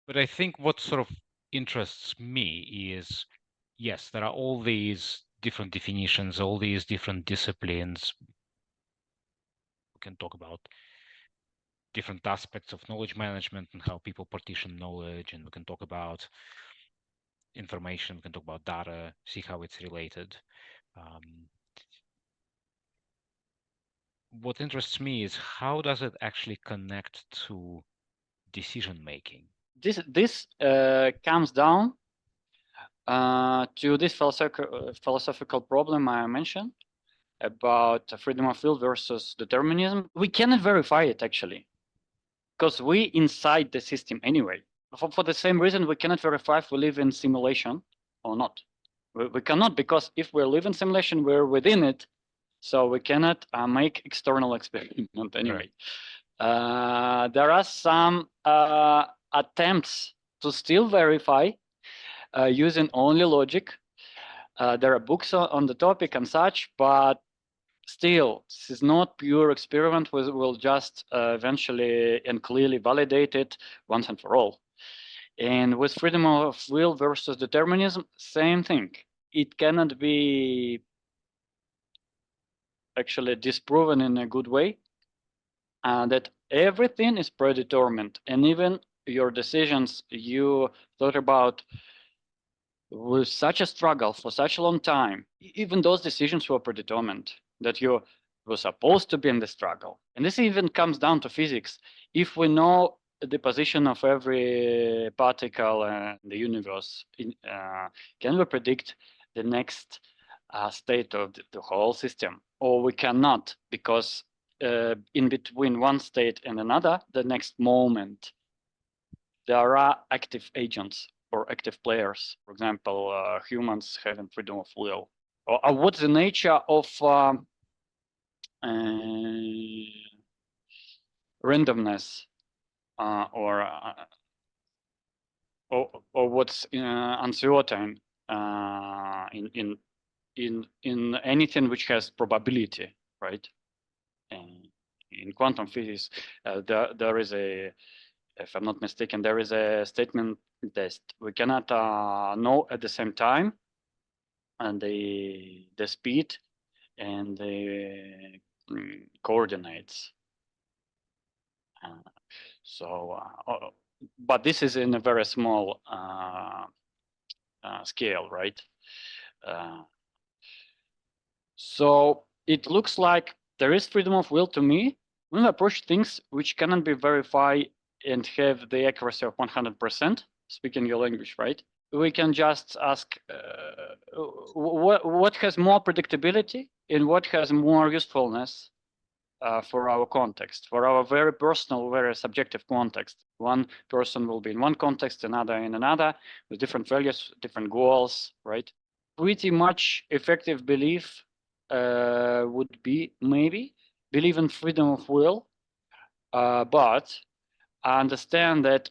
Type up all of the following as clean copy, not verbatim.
But I think what sort of interests me is, yes, there are all these different definitions, all these different disciplines. We can talk about different aspects of knowledge management and how people partition knowledge, and we can talk about information, we can talk about data, see how it's related. What interests me is how does it actually connect to decision making? This comes down to this philosophical problem I mentioned about freedom of will versus determinism. We cannot verify it actually, because we inside the system anyway. For the same reason, we cannot verify if we live in simulation or not. We cannot, because if we live in simulation, we're within it, so we cannot make external experiment anyway. Right. There are some attempts to still verify using only logic. There are books on the topic and such, but still, this is not pure experiment. We'll just eventually and clearly validate it once and for all. And with freedom of will versus determinism, same thing. It cannot be actually disproven in a good way, that everything is predetermined, and even your decisions you thought about with such a struggle for such a long time, even those decisions were predetermined, that you were supposed to be in the struggle. And this even comes down to physics. If we know the position of every particle in the universe, can we predict the next state of the whole system? Or we cannot, because in between one state and another, the next moment, there are active agents or active players. For example, humans having freedom of will. Or what's the nature of randomness, or what's uncertain in anything which has probability, right? And in quantum physics, there is a, if I'm not mistaken, there is a statement that we cannot know at the same time and the speed and the coordinates. But this is in a very small scale, right? So it looks like there is freedom of will to me when we approach things which cannot be verified and have the accuracy of 100%, speaking your language, right? We can just ask what has more predictability and what has more usefulness for our context, for our very personal, very subjective context. One person will be in one context, another in another, with different values, different goals, right? Pretty much effective belief would be maybe believe in freedom of will, but I understand that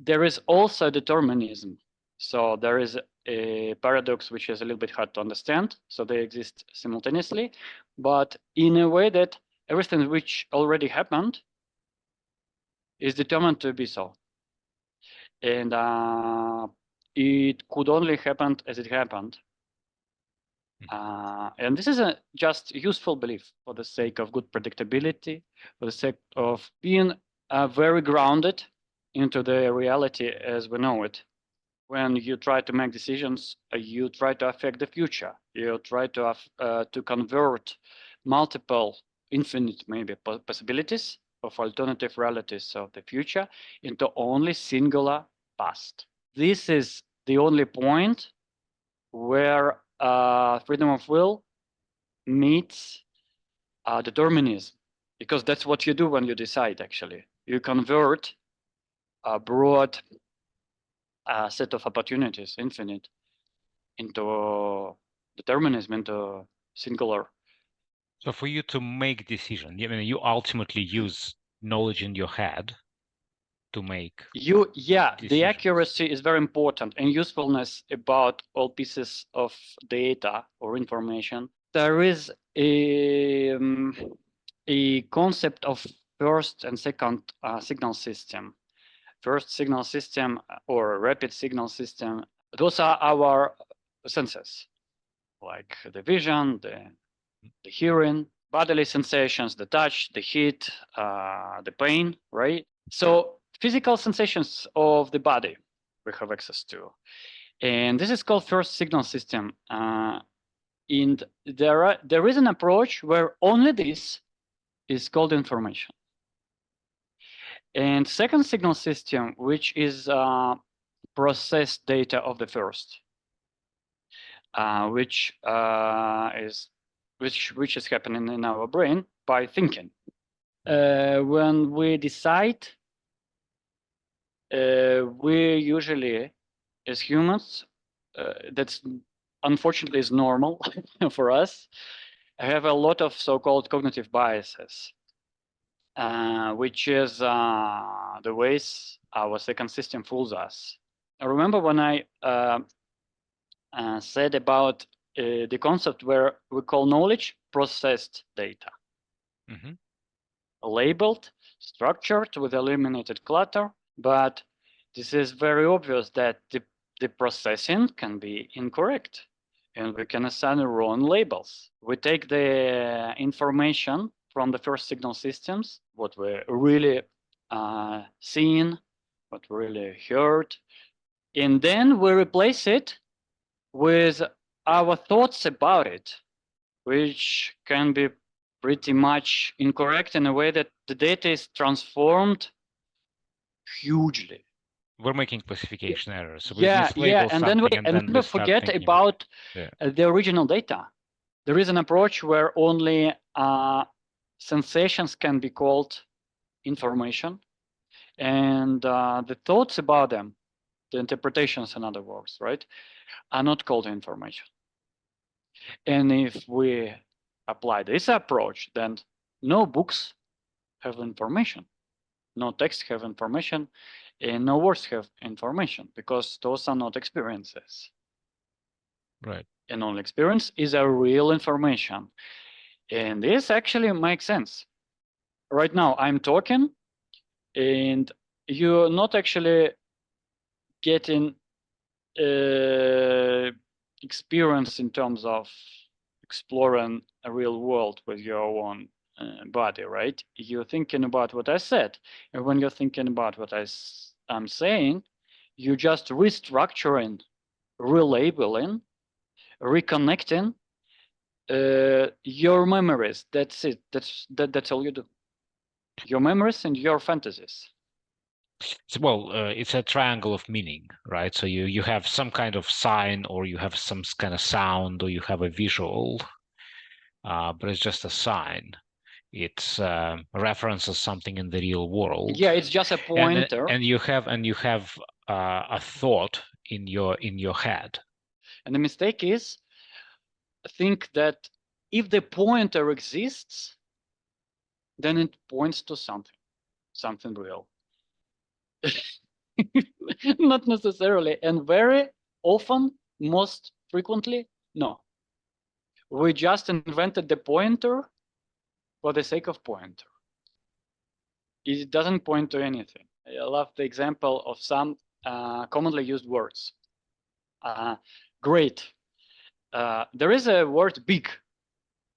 there is also determinism. So there is a paradox which is a little bit hard to understand. So they exist simultaneously, but in a way that everything which already happened is determined to be so. And it could only happen as it happened. And this is a just useful belief for the sake of good predictability, for the sake of being very grounded into the reality as we know it. When you try to make decisions, you try to affect the future. You try to convert multiple, infinite maybe possibilities of alternative realities of the future into only singular past. This is the only point where freedom of will meets determinism, because that's what you do when you decide. Actually, you convert a broad set of opportunities, infinite, into determinism, into singular. So for you to make decision, I mean, you ultimately use knowledge in your head to make The accuracy is very important, and usefulness about all pieces of data or information. There is a concept of first and second signal system. first signal system or rapid signal system, those are our senses, like the vision, the hearing, bodily sensations, the touch, the heat, the pain, right? So physical sensations of the body we have access to. And this is called first signal system. And there is an approach where only this is called information. And second signal system, which is processed data of the first, which is happening in our brain by thinking. When we decide, we usually, as humans, that's unfortunately is normal for us, have a lot of so-called cognitive biases, which is the ways our second system fools us. I remember when I said about the concept where we call knowledge processed data. Mm-hmm. Labeled, structured with eliminated clutter, but this is very obvious that the processing can be incorrect and we can assign wrong labels. We take the information from the first signal systems, what we really seen, what we really heard, and then we replace it with our thoughts about it, which can be pretty much incorrect in a way that the data is transformed hugely. We're making classification errors. So Yeah, we mislabel and then something, and then we we start forget thinking about yeah. the original data. There is an approach where only sensations can be called information, and the thoughts about them, the interpretations, in other words, right, are not called information. And if we apply this approach, then no books have information, no text have information, and no words have information, because those are not experiences. Right. And only experience is a real information. And this actually makes sense. Right now, I'm talking, and you're not actually getting experience in terms of exploring a real world with your own body, right? You're thinking about what I said. And when you're thinking about what I'm saying, you're just restructuring, relabeling, reconnecting your memories. That's it. That's all you do. Your memories and your fantasies. So, well, it's a triangle of meaning, right? So you have some kind of sign, or you have some kind of sound, or you have a visual, but it's just a sign. It references something in the real world. Yeah, it's just a pointer. And you have a thought in your head. And the mistake is, think that if the pointer exists, then it points to something real. Not necessarily, and very often, most frequently, no. We just invented the pointer for the sake of pointer. It doesn't point to anything. I love the example of some commonly used words. Great. There is a word big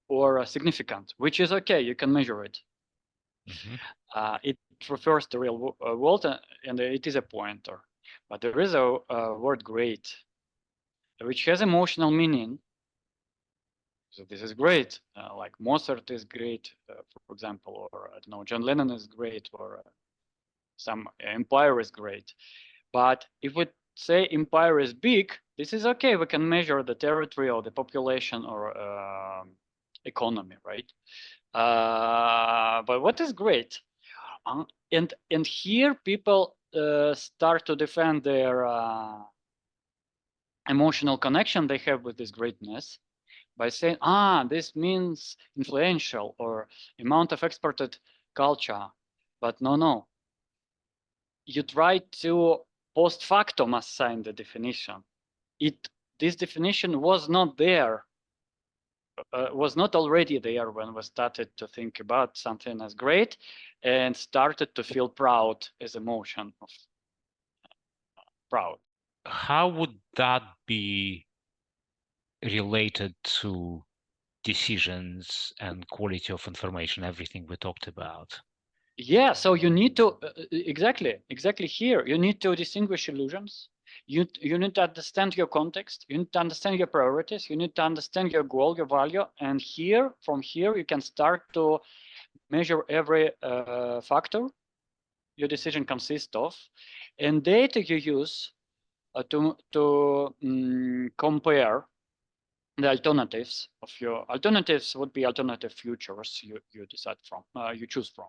or significant, which is okay, you can measure it. Mm-hmm. It refers to real world, and it is a pointer. But there is a word great, which has emotional meaning. So this is great, like Mozart is great, for example, or I don't know, John Lennon is great, or some empire is great. But if we say empire is big, this is okay. We can measure the territory or the population or economy, right? But what is great? And here people start to defend their emotional connection they have with this greatness by saying, this means influential or amount of exported culture. But no. You try to post factum assign the definition. This definition was not there, was not already there when we started to think about something as great and started to feel proud as emotion of proud. How would that be related to decisions and quality of information, everything we talked about? Yeah, so you need to exactly here you need to distinguish illusions. You need to understand your context. You need to understand your priorities. You need to understand your goal, your value, and from here you can start to measure every factor your decision consists of, and data you use to compare the alternatives of your alternatives would be alternative futures you decide from, you choose from.